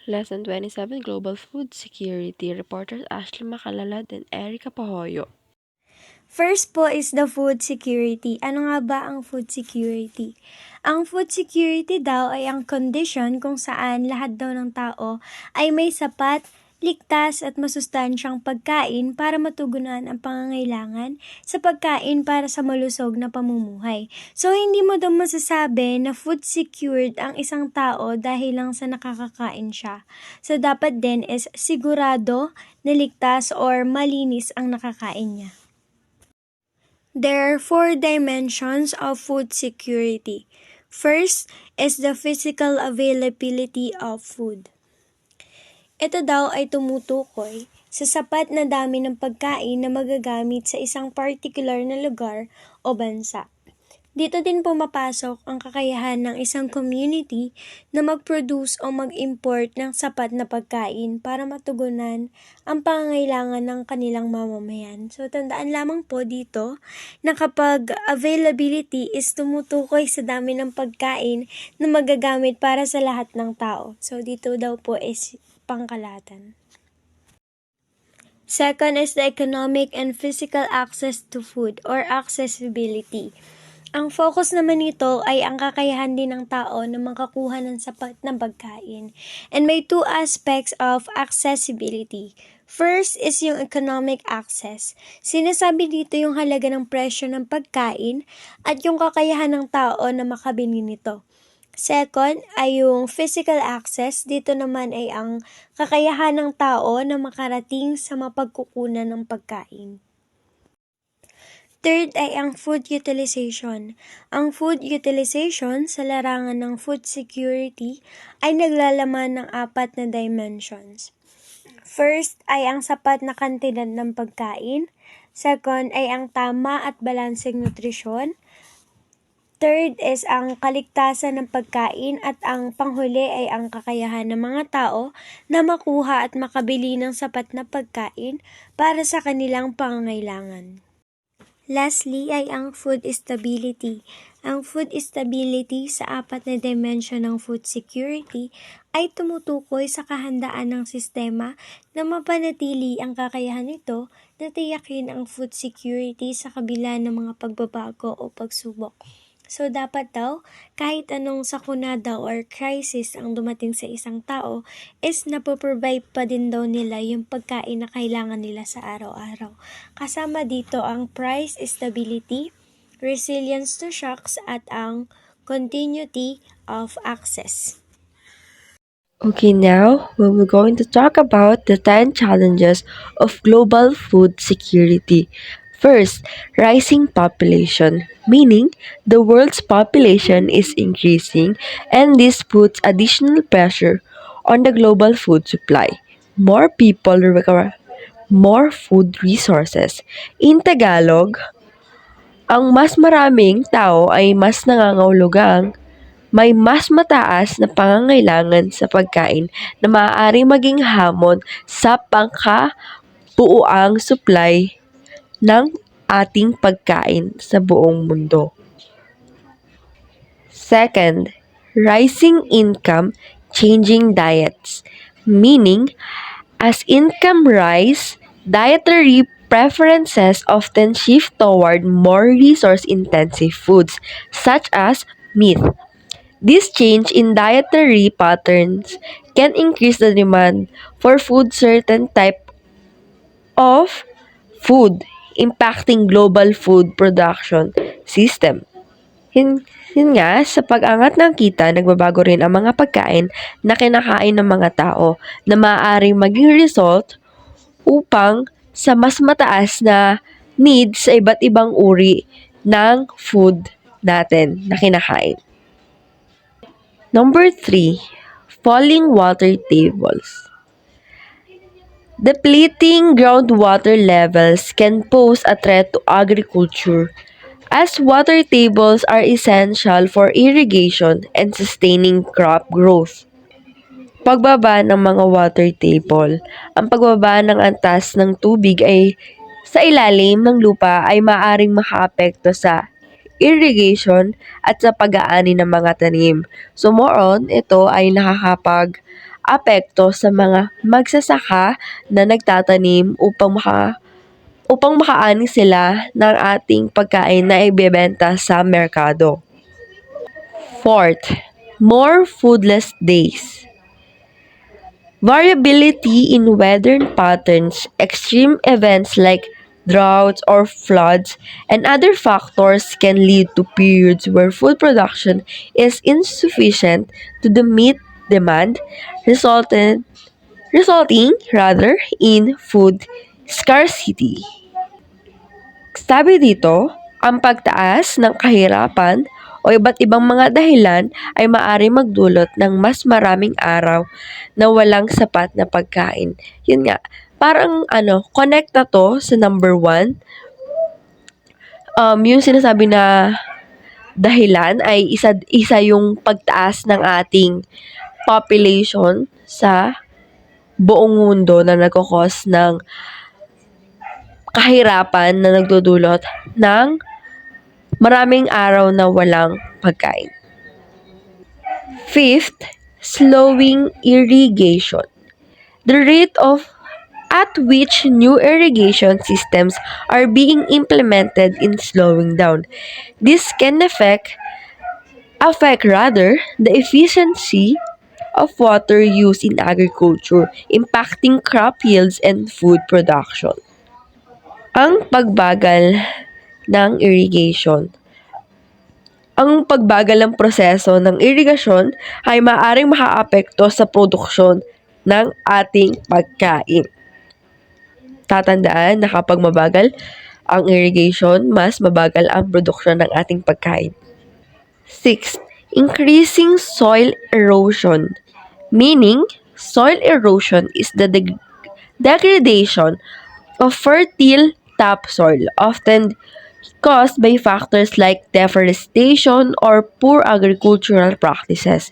Lesson 27, Global Food Security. Reporters Ashley Macalalad and Erica Pahoyo. First po is the food security. Ano nga ba ang food security? Ang food security daw ay ang condition kung saan lahat daw ng tao ay may sapat, ligtas at masustansyang pagkain para matugunan ang pangangailangan sa pagkain para sa malusog na pamumuhay. So, hindi mo daw masasabi na food secured ang isang tao dahil lang sa nakakakain siya. So, dapat din is sigurado na ligtas or malinis ang nakakain niya. There are 4 dimensions of food security. First is the physical availability of food. Ito daw ay tumutukoy sa sapat na dami ng pagkain na magagamit sa isang particular na lugar o bansa. Dito din pumapasok ang kakayahan ng isang community na mag-produce o mag-import ng sapat na pagkain para matugunan ang pangangailangan ng kanilang mamamayan. So, tandaan lamang po dito na kapag availability is tumutukoy sa dami ng pagkain na magagamit para sa lahat ng tao. So, dito daw po is pangkalahatan. Second is the economic and physical access to food or accessibility. Ang focus naman nito ay ang kakayahan din ng tao na makakuha ng sapat na pagkain. And may 2 aspects of accessibility. First is yung economic access. Sinasabi dito yung halaga ng presyo ng pagkain at yung kakayahan ng tao na makabili nito. Second ay yung physical access. Dito naman ay ang kakayahan ng tao na makarating sa mapagkukunan ng pagkain. Third ay ang food utilization. Ang food utilization sa larangan ng food security ay naglalaman ng 4 na dimensions. First ay ang sapat na kantidad ng pagkain. Second ay ang tama at balanseng nutrisyon. Third is ang kaligtasan ng pagkain at ang panghuli ay ang kakayahan ng mga tao na makuha at makabili ng sapat na pagkain para sa kanilang pangangailangan. Lastly ay ang food stability. Ang food stability sa 4 na dimension ng food security ay tumutukoy sa kahandaan ng sistema na mapanatili ang kakayahan nito na tiyakin ang food security sa kabila ng mga pagbabago o pagsubok. So, dapat daw, kahit anong sakuna daw or crisis ang dumating sa isang tao, is napoprovide pa din daw nila yung pagkain na kailangan nila sa araw-araw. Kasama dito ang price stability, resilience to shocks, at ang continuity of access. Okay, now we're going to talk about the 10 challenges of global food security. First, rising population, meaning the world's population is increasing and this puts additional pressure on the global food supply. More people require more food resources. In Tagalog, ang mas maraming tao ay mas nangangahulugang may mas mataas na pangangailangan sa pagkain na maaaring maging hamon sa pangkabuuang supply ng ating pagkain sa buong mundo. Second, rising income, changing diets. Meaning, as income rise, dietary preferences often shift toward more resource-intensive foods, such as meat. This change in dietary patterns can increase the demand for certain type of food, impacting global food production system. Yun nga, sa pag-angat ng kita, nagbabago rin ang mga pagkain na kinakain ng mga tao na maaaring maging result upang sa mas mataas na needs sa iba't ibang uri ng food natin na kinakain. Number 3, falling water tables. Depleting groundwater levels can pose a threat to agriculture as water tables are essential for irrigation and sustaining crop growth. Pagbaba ng mga water table. Ang pagbaba ng antas ng tubig ay sa ilalim ng lupa ay maaaring makaapekto sa irrigation at sa pag-aani ng mga tanim. So more on, ito ay apekto sa mga magsasaka na nagtatanim upang makaani sila ng ating pagkain na ibebenta sa merkado. Fourth, more foodless days. Variability in weather patterns, extreme events like droughts or floods, and other factors can lead to periods where food production is insufficient to meet demand, resulting in food scarcity. Sabi dito, ang pagtaas ng kahirapan o iba't ibang mga dahilan ay maaring magdulot ng mas maraming araw na walang sapat na pagkain. Yun nga, parang connecta to sa number 1. Yung sinasabi na dahilan ay isa yung pagtaas ng ating population sa buong mundo na nagkakos ng kahirapan na nagdudulot ng maraming araw na walang pagkain. Fifth, slowing irrigation. The rate at which new irrigation systems are being implemented in slowing down. This can affect the efficiency of water use in agriculture, impacting crop yields and food production. Ang pagbagal ng irrigation. Ang pagbagal ng proseso ng irigasyon ay maaaring makaapekto sa produksyon ng ating pagkain. Tatandaan na kapag mabagal ang irrigation, mas mabagal ang produksyon ng ating pagkain. Sixth, increasing soil erosion. Meaning, soil erosion is the degradation of fertile topsoil, often caused by factors like deforestation or poor agricultural practices.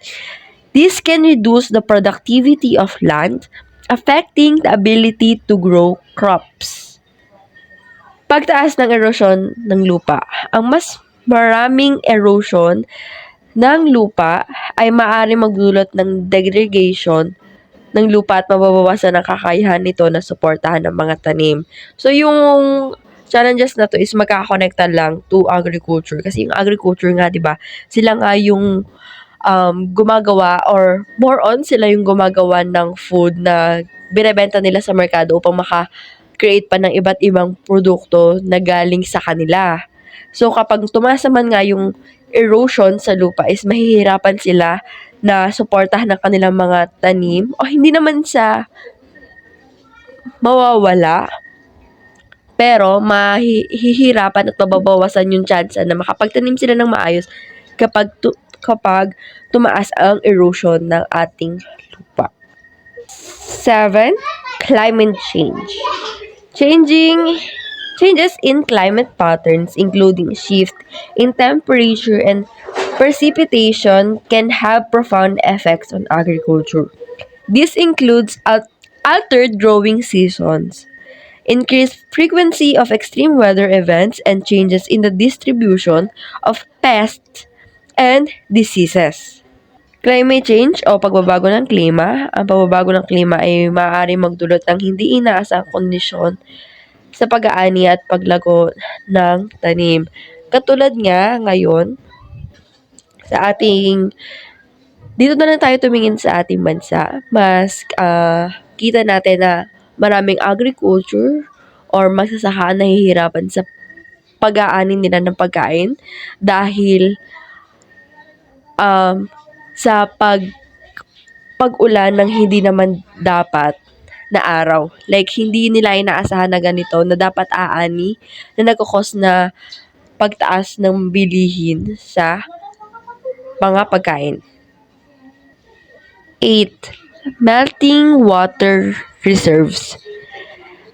This can reduce the productivity of land, affecting the ability to grow crops. Pagtaas ng erosion ng lupa. Ang mas maraming erosion ng lupa ay maaaring magdulot ng degradation ng lupa at mababawasan ang kakayahan nito na suportahan ng mga tanim. So, yung challenges na to is magkakakonekta lang to agriculture. Kasi yung agriculture nga, di ba, sila nga yung gumagawa or more on sila yung gumagawa ng food na binebenta nila sa merkado upang maka-create pa ng iba't ibang produkto na galing sa kanila. So, kapag tumaas naman nga yung erosion sa lupa is mahihirapan sila na suportahan ng kanilang mga tanim o hindi naman sa mawawala, pero mahihirapan at mababawasan yung chance na makapagtanim sila ng maayos kapag tumaas ang erosion ng ating lupa. 7. Climate change. Changes in climate patterns, including shift in temperature and precipitation, can have profound effects on agriculture. This includes altered growing seasons, increased frequency of extreme weather events, and changes in the distribution of pests and diseases. Climate change o pagbabago ng klima. Ang pagbabago ng klima ay maaaring magdulot ng hindi inaasang kondisyon sa pag-aani at paglago ng tanim. Katulad nga ngayon, dito na lang tayo tumingin sa ating bansa, mas kita natin na maraming agriculture or magsasaka nahihirapan sa pag-aani nila ng pagkain dahil sa pag-ulan ng hindi naman dapat na araw. Like, hindi nila inaasahan na ganito na dapat aani na nagkakos na pagtaas ng bilihin sa mga pagkain. 8. Melting water reserves.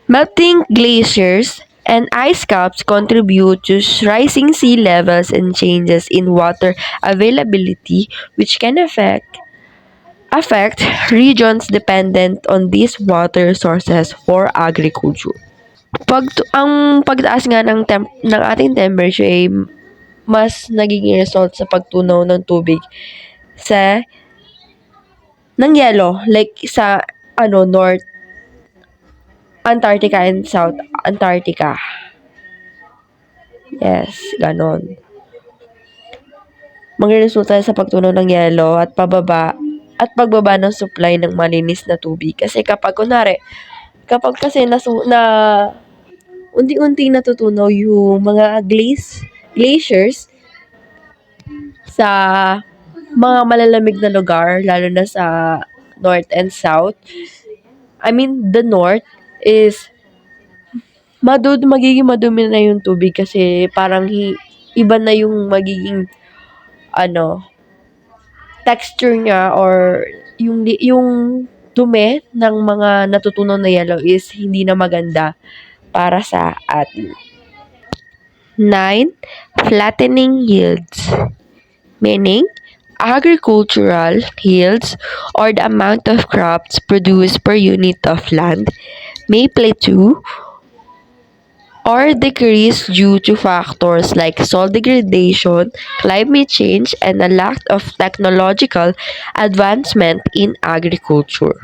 Melting glaciers and ice caps contribute to rising sea levels and changes in water availability, which can affect regions dependent on these water sources for agriculture. Ang pagtaas nga ng ating temperature ay mas nagiging result sa pagtunaw ng tubig sa ng yelo, like sa North Antarctica and South Antarctica. Yes, ganon. Magreresulta sa pagtunaw ng yelo at pagbaba ng supply ng malinis na tubig. Kasi kapag kasi unti-unti natutunaw yung mga glaciers sa mga malalamig na lugar, lalo na sa North and South. I mean, the North is magiging madumi na yung tubig kasi parang iba na yung magiging ano, texture niya, or yung dumi ng mga natutunaw na yellow is hindi na maganda para sa atin. 9. Flattening yields. Meaning, agricultural yields, or the amount of crops produced per unit of land, may plateau or decrease due to factors like soil degradation, climate change, and a lack of technological advancement in agriculture.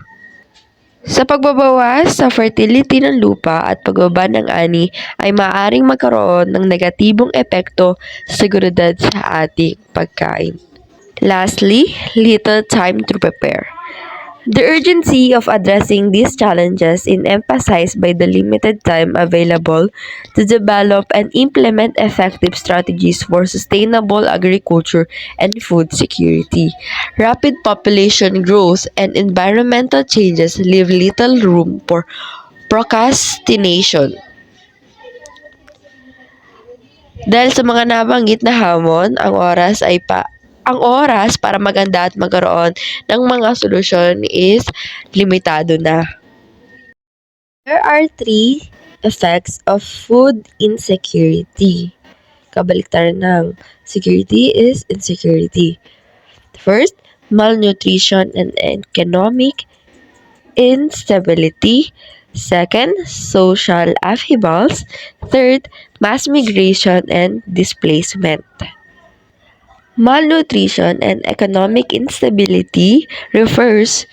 Sa pagbabawas sa fertility ng lupa at pagbaba ng ani ay maaaring magkaroon ng negatibong epekto sa seguridad sa ating pagkain. Lastly, little time to prepare. The urgency of addressing these challenges is emphasized by the limited time available to develop and implement effective strategies for sustainable agriculture and food security. Rapid population growth and environmental changes leave little room for procrastination. Dahil sa mga nabanggit na hamon, ang oras para maganda at magkaroon ng mga solusyon is limitado na. There are 3 effects of food insecurity. Kabaliktaran ng security is insecurity. First, malnutrition and economic instability. Second, social upheavals. Third, mass migration and displacement. Malnutrition and economic instability refers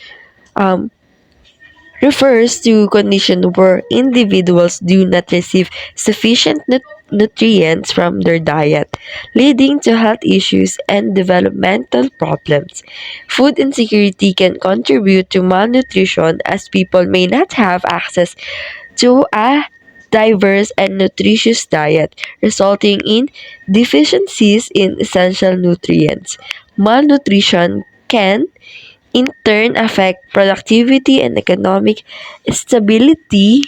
to condition where individuals do not receive sufficient nutrients from their diet, leading to health issues and developmental problems. Food insecurity can contribute to malnutrition as people may not have access to a diverse and nutritious diet, resulting in deficiencies in essential nutrients. Malnutrition can in turn affect productivity and economic stability,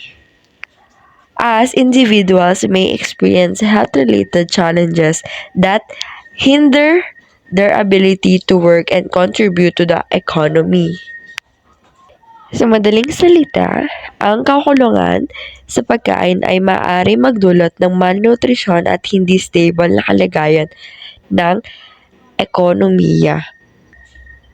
as individuals may experience health-related challenges that hinder their ability to work and contribute to the economy. Sa madaling salita, ang kakulangan sa pagkain ay maaari magdulot ng malnutrisyon at hindi stable na kalagayan ng ekonomiya.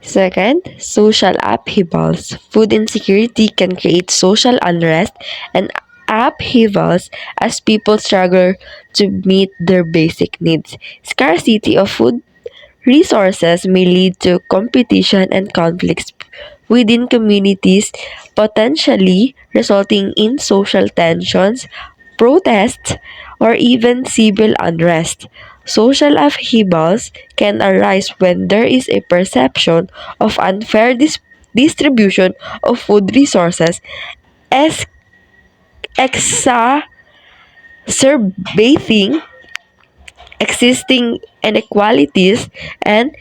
Second, social upheavals. Food insecurity can create social unrest and upheavals as people struggle to meet their basic needs. Scarcity of food resources may lead to competition and conflicts within communities, potentially resulting in social tensions, protests, or even civil unrest. Social upheavals can arise when there is a perception of unfair distribution of food resources, as exacerbating existing inequalities and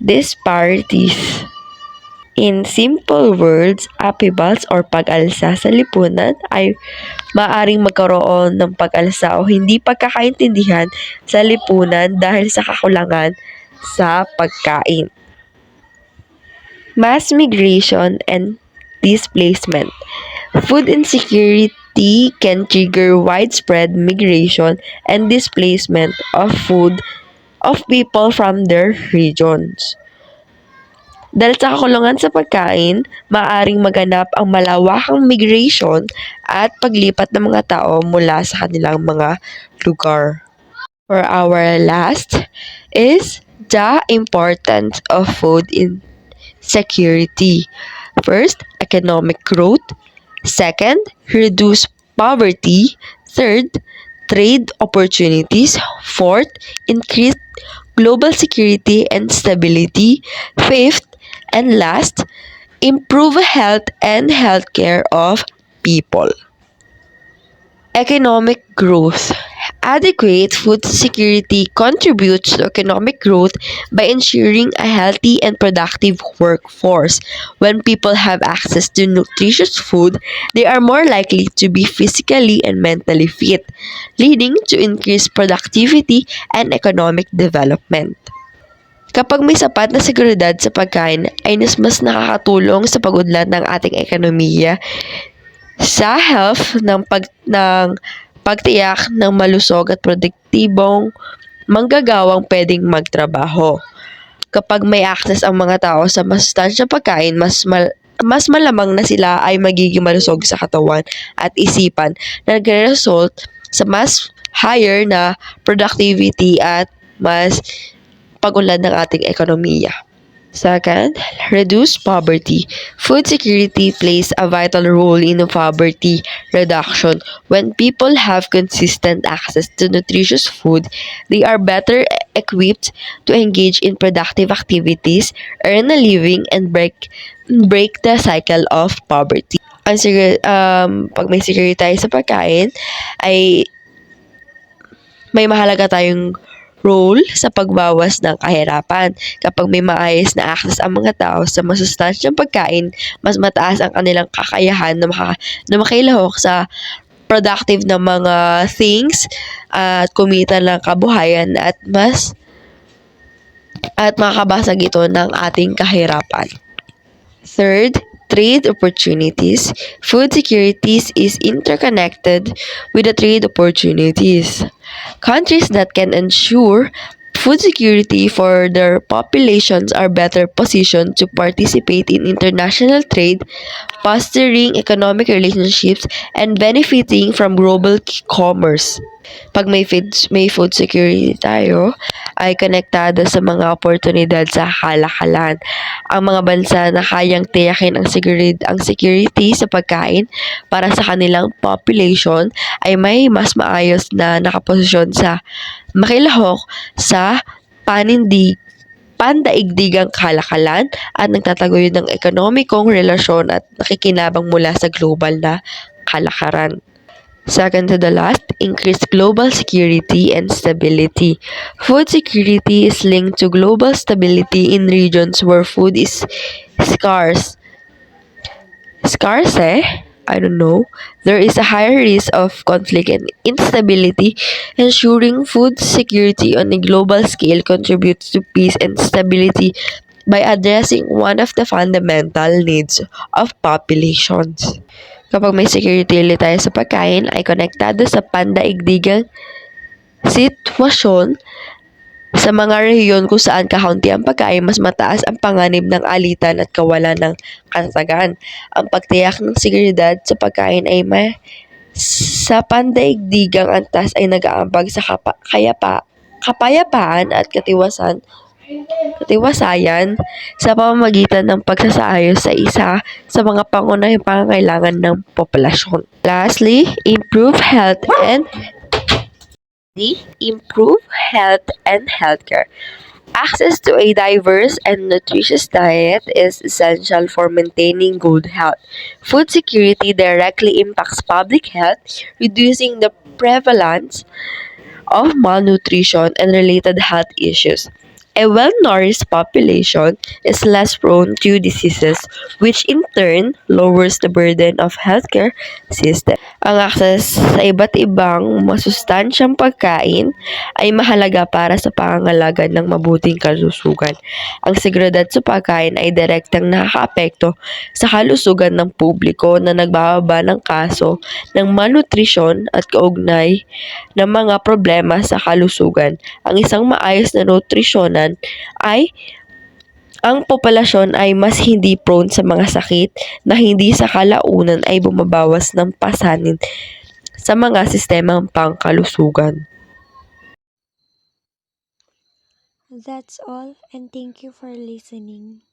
disparities. In simple words, upheavals or pag-alsa sa lipunan ay maaring magkaroon ng pag-alsa o hindi pagkakaintindihan sa lipunan dahil sa kakulangan sa pagkain. Mass migration and displacement. Food insecurity can trigger widespread migration and displacement of people from their regions. Dahil sa kakulangan sa pagkain, maaaring maganap ang malawakang migration at paglipat ng mga tao mula sa kanilang mga lugar. For our last is the importance of food security. First, economic growth. Second, reduce poverty. Third, trade opportunities. Fourth, increase global security and stability. Fifth, and last, improve health and healthcare of people. Economic growth. Adequate food security contributes to economic growth by ensuring a healthy and productive workforce. When people have access to nutritious food, they are more likely to be physically and mentally fit, leading to increased productivity and economic development. Kapag may sapat na seguridad sa pagkain ay mas nakakatulong sa pag-unlad ng ating ekonomiya sa health ng pagtiyak ng malusog at produktibong manggagawang pwedeng magtrabaho. Kapag may access ang mga tao sa masustansyang pagkain, mas malamang na sila ay magiging malusog sa katawan at isipan na nagre-result sa mas higher na productivity at mas pag-unlad ng ating ekonomiya. Second, reduce poverty. Food security plays a vital role in poverty reduction. When people have consistent access to nutritious food, they are better equipped to engage in productive activities, earn a living, and break the cycle of poverty. Pag may security tayo sa pagkain, ay may mahalaga tayong role sa pagbawas ng kahirapan. Kapag may maayos na access ang mga tao sa masustansyang pagkain, mas mataas ang kanilang kakayahan na makilahok sa productive na mga things at kumita ng kabuhayan at makakabasag ito ng ating kahirapan. Third, trade opportunities. Food securities is interconnected with the trade opportunities. Countries that can ensure food security for their populations are better positioned to participate in international trade, fostering economic relationships, and benefiting from global commerce. Pag may food security tayo, ay konektado sa mga oportunidad sa kalakalan. Ang mga bansa na kayang tiyakin ang security sa pagkain para sa kanilang population ay may mas maayos na nakaposisyon sa makilahok sa pandaigdigang kalakalan at nagtataguyod ng ekonomikong relasyon at nakikinabang mula sa global na kalakaran. Second to the last, increase global security and stability. Food security is linked to global stability in regions where food is scarce. Scarce, I don't know. There is a higher risk of conflict and instability. Ensuring food security on a global scale contributes to peace and stability by addressing one of the fundamental needs of populations. Kapag may security ulit tayo sa pagkain, ay konektado sa pandaigdigang sitwasyon sa mga rehiyon kung saan kakaunti ang pagkain, mas mataas ang panganib ng alitan at kawalan ng katatagan. Ang pagtiyak ng seguridad sa pagkain ay sa pandaigdigang antas ay nag-aambag sa kapayapaan at katiwasayan sa pamamagitan ng pagsasaayos sa isa sa mga pangunahing pangangailangan ng populasyon. Lastly, improve health and healthcare. Access to a diverse and nutritious diet is essential for maintaining good health. Food security directly impacts public health, reducing the prevalence of malnutrition and related health issues. A well-nourished population is less prone to diseases, which in turn lowers the burden of healthcare system. Ang access sa iba't ibang masustansyang pagkain ay mahalaga para sa pangangalaga ng mabuting kalusugan. Ang seguridad sa pagkain ay direktang nakakaapekto sa kalusugan ng publiko na nagbababa ng kaso ng malnutrisyon at kaugnay ng mga problema sa kalusugan. Ang isang maayos na nutrisyonan ay ang populasyon ay mas hindi prone sa mga sakit na hindi sa kalaunan ay bumabawas ng pasanin sa mga sistemang pangkalusugan. That's all, and thank you for listening.